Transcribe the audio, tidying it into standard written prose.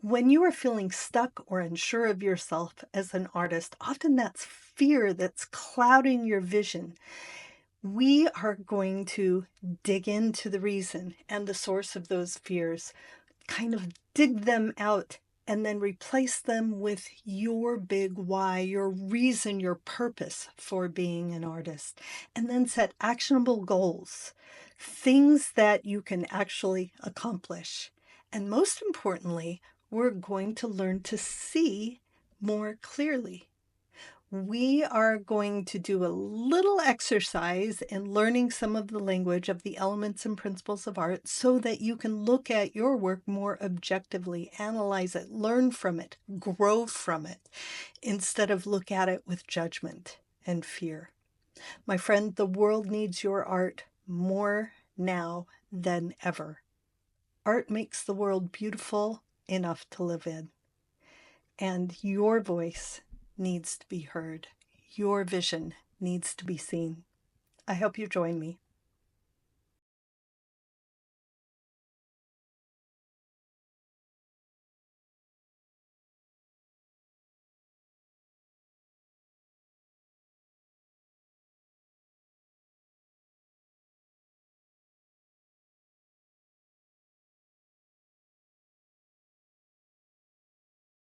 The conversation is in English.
When you are feeling stuck or unsure of yourself as an artist, often that's fear that's clouding your vision. We are going to dig into the reason and the source of those fears, kind of dig them out, and then replace them with your big why, your reason, your purpose for being an artist. And then set actionable goals, things that you can actually accomplish. And most importantly, we're going to learn to see more clearly. We are going to do a little exercise in learning some of the language of the elements and principles of art so that you can look at your work more objectively, analyze it, learn from it, grow from it, instead of look at it with judgment and fear. My friend, the world needs your art more now than ever. Art makes the world beautiful enough to live in. And your voice needs to be heard. Your vision needs to be seen. I hope you join me.